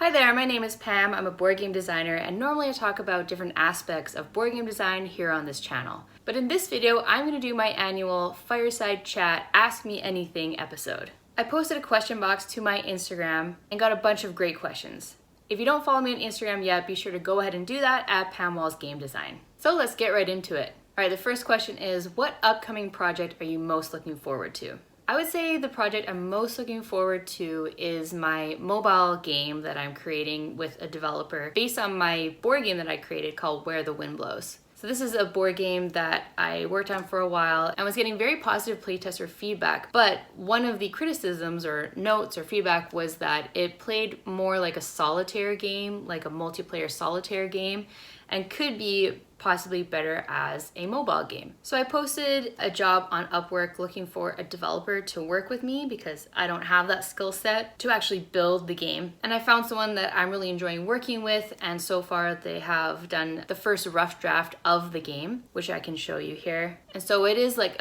Hi there, my name is Pam. I'm a board game designer and normally I talk about different aspects of board game design here on this channel. But in this video, I'm going to do my annual Fireside Chat Ask Me Anything episode. I posted a question box to my Instagram and got a bunch of great questions. If you don't follow me on Instagram yet, be sure to go ahead and do that at Pam Walls Game Design. So let's get right into it. Alright, the first question is, what upcoming project are you most looking forward to? I would say the project I'm most looking forward to is my mobile game that I'm creating with a developer based on my board game that I created called Where the Wind Blows. So this is a board game that I worked on for a while and was getting very positive playtester feedback, but one of the criticisms or notes or feedback was that it played more like a solitaire game, like a multiplayer solitaire game, and could be possibly better as a mobile game. So I posted a job on Upwork looking for a developer to work with me because I don't have that skill set to actually build the game. And I found someone that I'm really enjoying working with, and so far they have done the first rough draft of the game, which I can show you here. And so it is like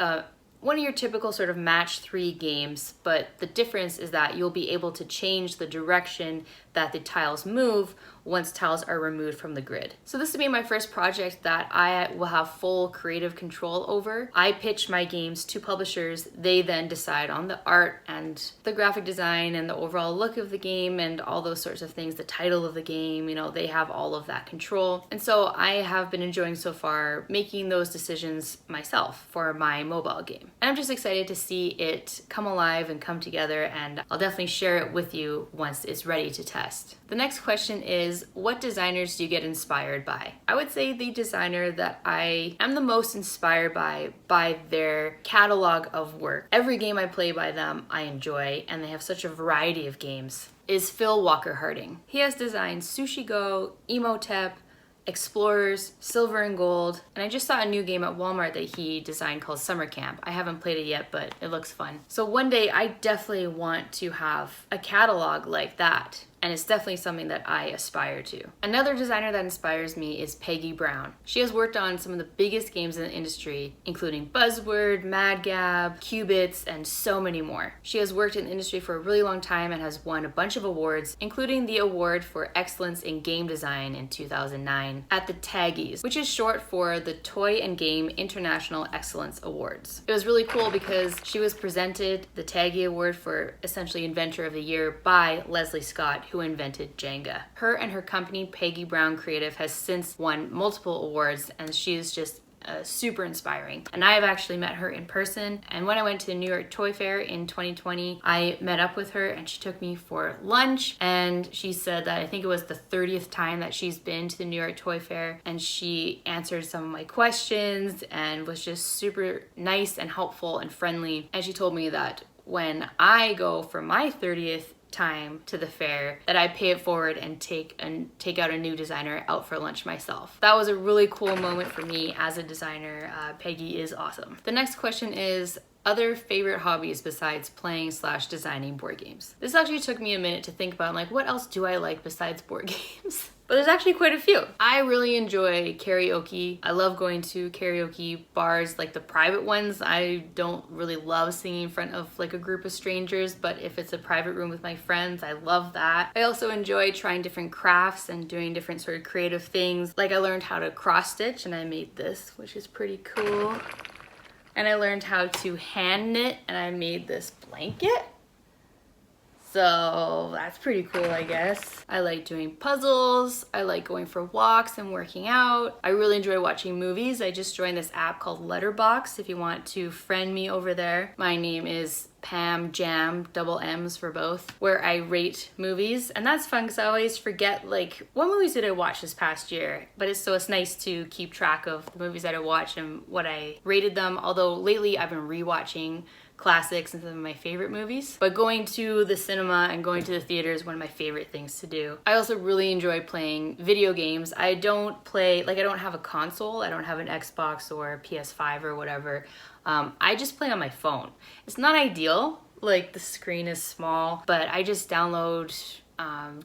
one of your typical sort of match 3 games, but the difference is that you'll be able to change the direction that the tiles move once tiles are removed from the grid. So this will be my first project that I will have full creative control over. I pitch my games to publishers. They then decide on the art and the graphic design and the overall look of the game and all those sorts of things, the title of the game, you know, they have all of that control. And so I have been enjoying so far making those decisions myself for my mobile game. And I'm just excited to see it come alive and come together, and I'll definitely share it with you once it's ready to test. The next question is, what designers do you get inspired by? I would say the designer that I am the most inspired by their catalog of work. Every game I play by them I enjoy, and they have such a variety of games, is Phil Walker Harding. He has designed Sushi Go, Emotep, Explorers, Silver and Gold, and I just saw a new game at Walmart that he designed called Summer Camp. I haven't played it yet, but it looks fun. So one day I definitely want to have a catalog like that, and it's definitely something that I aspire to. Another designer that inspires me is Peggy Brown. She has worked on some of the biggest games in the industry, including Buzzword, Mad Gab, Qubits, and so many more. She has worked in the industry for a really long time and has won a bunch of awards, including the award for excellence in game design in 2009 at the Taggies, which is short for the Toy and Game International Excellence Awards. It was really cool because she was presented the Taggy Award for essentially Inventor of the Year by Leslie Scott, who invented Jenga. Her and her company, Peggy Brown Creative, has since won multiple awards, and she is just super inspiring. And I have actually met her in person, and when I went to the New York Toy Fair in 2020, I met up with her and she took me for lunch, and she said that I think it was the 30th time that she's been to the New York Toy Fair, and she answered some of my questions and was just super nice and helpful and friendly. And she told me that when I go for my 30th time to the fair, that I pay it forward and take out a new designer out for lunch myself. That was a really cool moment for me as a designer. Peggy is awesome. The next question is, other favorite hobbies besides playing / designing board games. This actually took me a minute to think about, like, what else do I like besides board games? But there's actually quite a few. I really enjoy karaoke. I love going to karaoke bars, like the private ones. I don't really love singing in front of like a group of strangers, but if it's a private room with my friends, I love that. I also enjoy trying different crafts and doing different sort of creative things. Like I learned how to cross stitch and I made this, which is pretty cool. And I learned how to hand knit and I made this blanket. So that's pretty cool, I guess. I like doing puzzles. I like going for walks and working out. I really enjoy watching movies. I just joined this app called Letterboxd if you want to friend me over there. My name is Pam Jam, double M's for both, where I rate movies. And that's fun because I always forget, like, what movies did I watch this past year? But it's nice to keep track of the movies that I watched and what I rated them. Although lately I've been rewatching classics and some of my favorite movies. But going to the cinema and going to the theater is one of my favorite things to do. I also really enjoy playing video games. I don't have a console. I don't have an Xbox or a PS5 or whatever. I just play on my phone. It's not ideal. Like, the screen is small, but I just download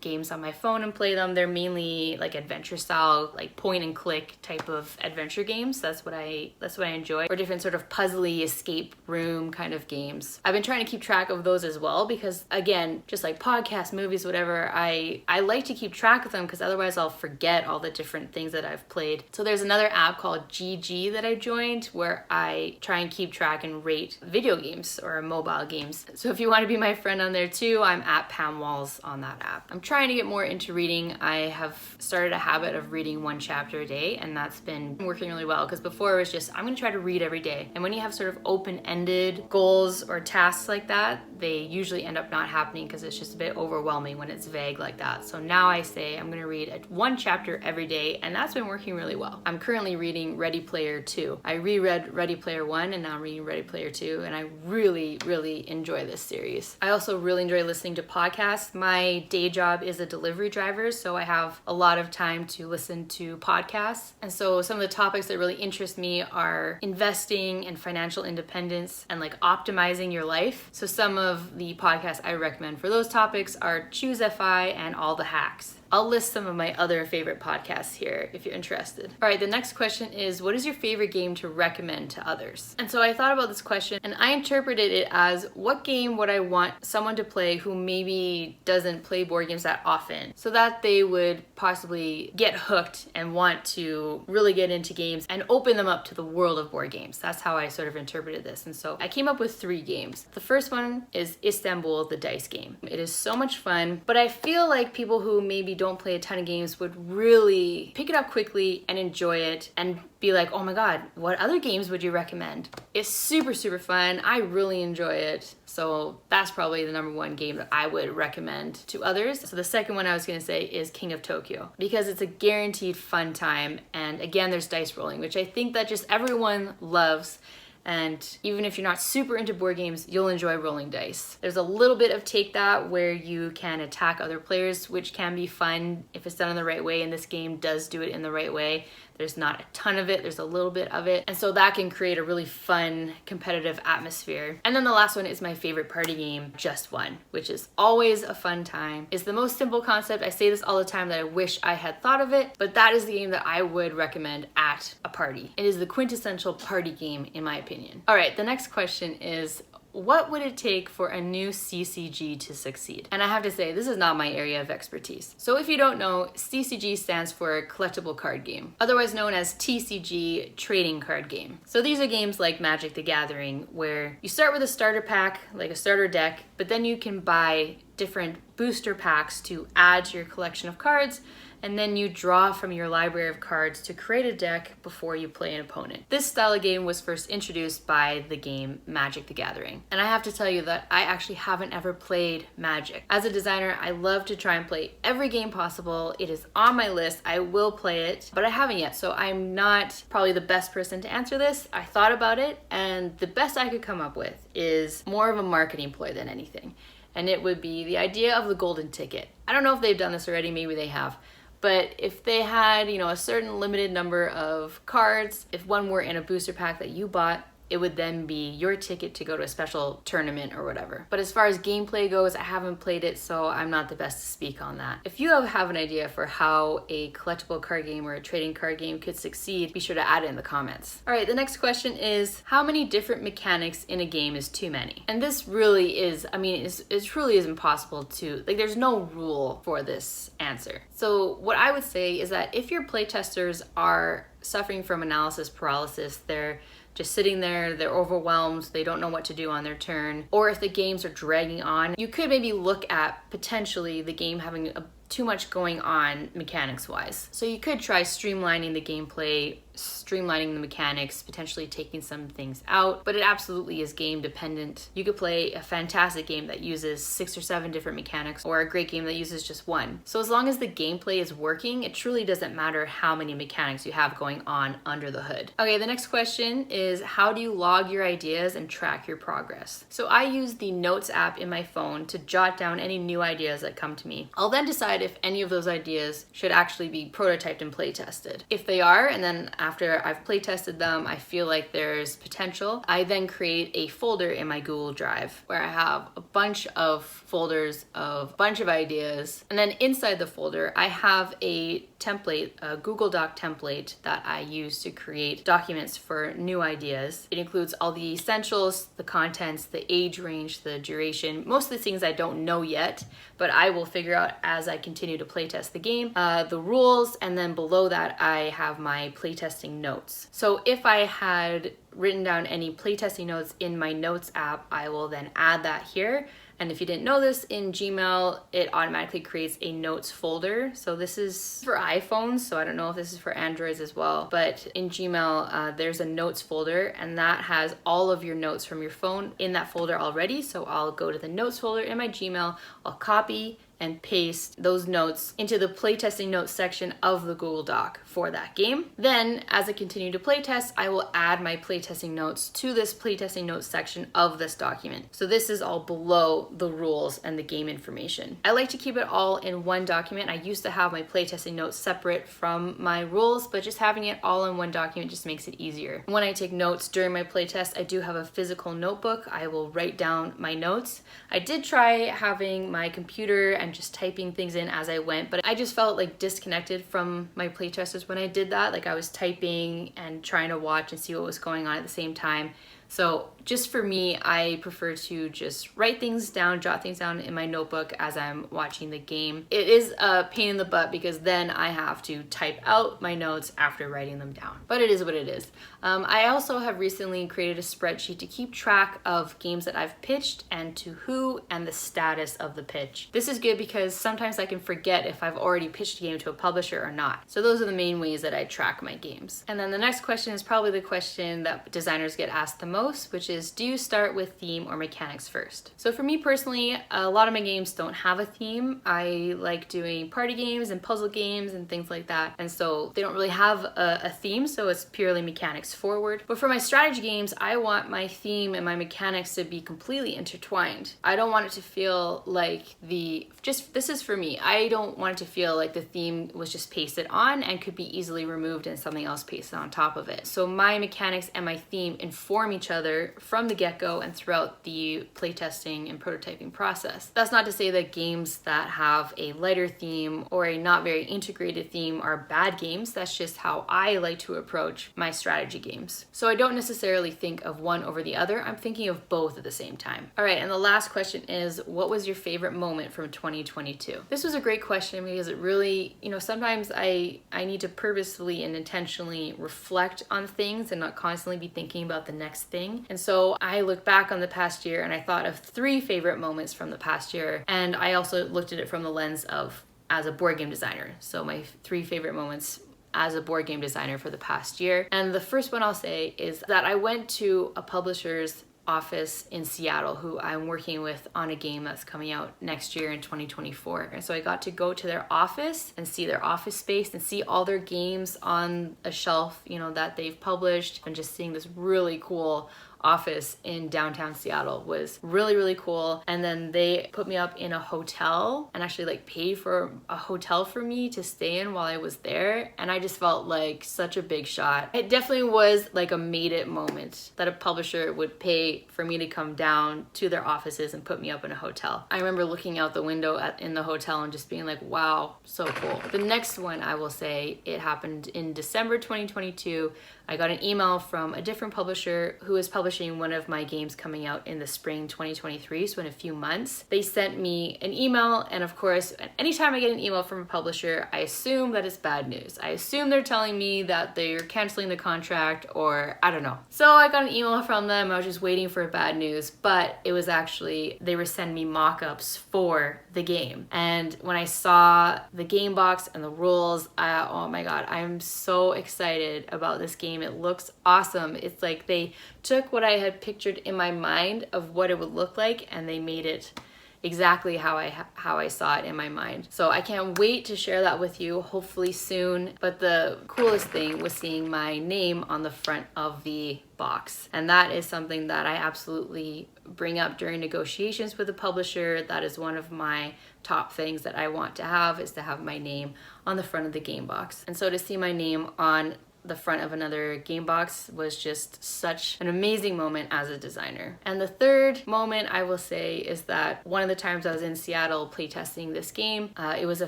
games on my phone and play them. They're mainly like adventure style, like point and click type of adventure games. That's what I enjoy. Or different sort of puzzly escape room kind of games. I've been trying to keep track of those as well because, again, just like podcasts, movies, whatever, I like to keep track of them because otherwise I'll forget all the different things that I've played. So there's another app called GG that I joined where I try and keep track and rate video games or mobile games. So if you want to be my friend on there too, I'm at Pam Walls on that app. I'm trying to get more into reading. I have started a habit of reading 1 chapter a day, and that's been working really well because before it was just, I'm going to try to read every day. And when you have sort of open-ended goals or tasks like that, they usually end up not happening because it's just a bit overwhelming when it's vague like that. So now I say I'm going to read 1 chapter every day, and that's been working really well. I'm currently reading Ready Player 2. I reread Ready Player 1 and now I'm reading Ready Player 2, and I really, really enjoy this series. I also really enjoy listening to podcasts. My day job is a delivery driver, so I have a lot of time to listen to podcasts. And so some of the topics that really interest me are investing and financial independence and like optimizing your life. So some of the podcasts I recommend for those topics are Choose FI and All the Hacks. I'll list some of my other favorite podcasts here if you're interested. All right, the next question is, what is your favorite game to recommend to others? And so I thought about this question and I interpreted it as, what game would I want someone to play who maybe doesn't play board games that often, so that they would possibly get hooked and want to really get into games and open them up to the world of board games. That's how I sort of interpreted this. And so I came up with 3 games. The first one is Istanbul, the dice game. It is so much fun, but I feel like people who maybe don't play a ton of games would really pick it up quickly and enjoy it and be like, oh my god, what other games would you recommend? It's super, super fun. I really enjoy it. So that's probably the number 1 game that I would recommend to others. So the second one I was gonna say is King of Tokyo, because it's a guaranteed fun time. And again, there's dice rolling, which I think that just everyone loves. And even if you're not super into board games, you'll enjoy rolling dice. There's a little bit of Take That where you can attack other players, which can be fun if it's done in the right way, and this game does do it in the right way. There's not a ton of it, there's a little bit of it. And so that can create a really fun, competitive atmosphere. And then the last one is my favorite party game, Just One, which is always a fun time. It's the most simple concept. I say this all the time that I wish I had thought of it, but that is the game that I would recommend at a party. It is the quintessential party game, in my opinion. All right, the next question is, what would it take for a new CCG to succeed? And I have to say, this is not my area of expertise. So if you don't know, CCG stands for Collectible Card Game, otherwise known as TCG, Trading Card Game. So these are games like Magic the Gathering, where you start with a starter pack, like a starter deck, but then you can buy different booster packs to add to your collection of cards, and then you draw from your library of cards to create a deck before you play an opponent. This style of game was first introduced by the game Magic the Gathering. And I have to tell you that I actually haven't ever played Magic. As a designer, I love to try and play every game possible. It is on my list. I will play it, but I haven't yet, so I'm not probably the best person to answer this. I thought about it, and the best I could come up with is more of a marketing ploy than anything. And it would be the idea of the golden ticket. I don't know if they've done this already, maybe they have. But if they had, a certain limited number of cards, if one were in a booster pack that you bought, it would then be your ticket to go to a special tournament or whatever. But as far as gameplay goes, I haven't played it, so I'm not the best to speak on that. If you have an idea for how a collectible card game or a trading card game could succeed, be sure to add it in the comments. All right, the next question is, how many different mechanics in a game is too many? And this really is, it truly is impossible to, there's no rule for this answer. So what I would say is that if your playtesters are suffering from analysis paralysis, they're just sitting there, they're overwhelmed, they don't know what to do on their turn, or if the games are dragging on, you could maybe look at potentially the game having too much going on mechanics-wise. So you could try streamlining the gameplay, streamlining the mechanics, potentially taking some things out, but it absolutely is game dependent. You could play a fantastic game that uses 6 or 7 different mechanics, or a great game that uses just one. So as long as the gameplay is working, it truly doesn't matter how many mechanics you have going on under the hood. Okay, the next question is, how do you log your ideas and track your progress? So I use the Notes app in my phone to jot down any new ideas that come to me. I'll then decide if any of those ideas should actually be prototyped and play tested. If they are, and then after I've play tested them, I feel like there's potential, I then create a folder in my Google Drive where I have a bunch of folders of a bunch of ideas. And then inside the folder, I have a template, a Google Doc template that I use to create documents for new ideas. It includes all the essentials, the contents, the age range, the duration, most of the things I don't know yet, but I will figure out as I continue to playtest the game, the rules, and then below that I have my playtesting notes. So if I had written down any playtesting notes in my notes app, I will then add that here. And if you didn't know this, in Gmail, it automatically creates a notes folder. So this is for iPhones, so I don't know if this is for Androids as well. But in Gmail, there's a notes folder, and that has all of your notes from your phone in that folder already. So I'll go to the notes folder in my Gmail, I'll copy and paste those notes into the playtesting notes section of the Google Doc for that game. Then, as I continue to playtest, I will add my playtesting notes to this playtesting notes section of this document. So this is all below the rules and the game information. I like to keep it all in one document. I used to have my playtesting notes separate from my rules, but just having it all in one document just makes it easier. When I take notes during my playtest, I do have a physical notebook. I will write down my notes. I did try having my computer and just typing things in as I went, but I just felt like disconnected from my playtesters when I did that. Like I was typing and trying to watch and see what was going on at the same time. So just for me, I prefer to just write things down, jot things down in my notebook as I'm watching the game. It is a pain in the butt because then I have to type out my notes after writing them down, but it is what it is. I also have recently created a spreadsheet to keep track of games that I've pitched and to who and the status of the pitch. This is good because sometimes I can forget if I've already pitched a game to a publisher or not. So those are the main ways that I track my games. And then the next question is probably the question that designers get asked the most, which is, do you start with theme or mechanics first? So for me personally, a lot of my games don't have a theme. I like doing party games and puzzle games and things like that. And so they don't really have a theme, so it's purely mechanics forward. But for my strategy games, I want my theme and my mechanics to be completely intertwined. I don't want it to feel like this is for me. I don't want it to feel like the theme was just pasted on and could be easily removed and something else pasted on top of it. So my mechanics and my theme inform each other from the get-go and throughout the playtesting and prototyping process. That's not to say that games that have a lighter theme or a not very integrated theme are bad games. That's just how I like to approach my strategy games. So I don't necessarily think of one over the other. I'm thinking of both at the same time. All right, and the last question is, what was your favorite moment from 2022? This was a great question because it really, sometimes I need to purposefully and intentionally reflect on things and not constantly be thinking about the next thing. And so I look back on the past year and I thought of 3 favorite moments from the past year. And I also looked at it from the lens of as a board game designer. So my 3 favorite moments as a board game designer for the past year. And the first one I'll say is that I went to a publisher's office in Seattle who I'm working with on a game that's coming out next year in 2024. And so I got to go to their office and see their office space and see all their games on a shelf, that they've published, and just seeing this really cool office in downtown Seattle was really, really cool. And then they put me up in a hotel and actually paid for a hotel for me to stay in while I was there. And I just felt like such a big shot. It definitely was like a made it moment that a publisher would pay for me to come down to their offices and put me up in a hotel. I remember looking out the window in the hotel and just being like, wow, so cool. The next one I will say, it happened in December 2022. I got an email from a different publisher who is publishing one of my games coming out in the spring 2023, so in a few months. They sent me an email, and of course, anytime I get an email from a publisher, I assume that it's bad news. I assume they're telling me that they're canceling the contract, or I don't know. So I got an email from them. I was just waiting for bad news, but it was actually, they were sending me mock-ups for the game. And when I saw the game box and the rules, oh my God, I'm so excited about this game. It looks awesome. It's like they took what I had pictured in my mind of what it would look like and they made it exactly how I saw it in my mind. So I can't wait to share that with you, hopefully soon. But the coolest thing was seeing my name on the front of the box. And that is something that I absolutely bring up during negotiations with the publisher. That is one of my top things that I want to have, is to have my name on the front of the game box. And so to see my name on the front of another game box was just such an amazing moment as a designer. And the third moment I will say is that one of the times I was in Seattle playtesting this game, it was a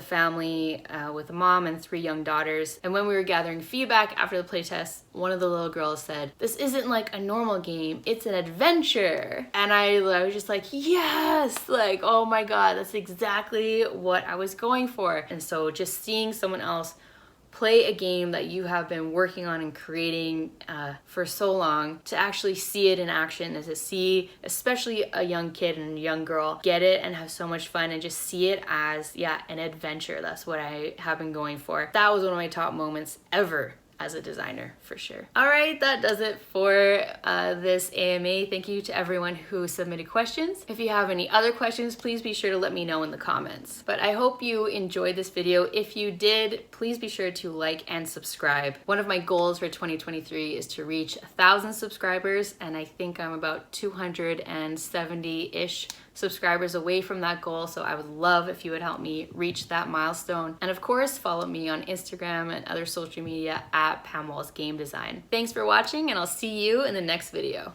family with a mom and 3 young daughters. And when we were gathering feedback after the playtest, one of the little girls said, "This isn't like a normal game, it's an adventure." And I was just like, yes, like, oh my God, that's exactly what I was going for. And so just seeing someone else play a game that you have been working on and creating for so long, to actually see it in action, and to see especially a young kid and a young girl get it and have so much fun and just see it as, yeah, an adventure. That's what I have been going for. That was one of my top moments ever as a designer, for sure. All right, that does it for this AMA. Thank you to everyone who submitted questions. If you have any other questions, please be sure to let me know in the comments. But I hope you enjoyed this video. If you did, please be sure to like and subscribe. One of my goals for 2023 is to reach 1,000 subscribers, and I think I'm about 270-ish subscribers away from that goal, so I would love if you would help me reach that milestone. And of course, follow me on Instagram and other social media at Pam Walls Game Design. Thanks for watching, and I'll see you in the next video.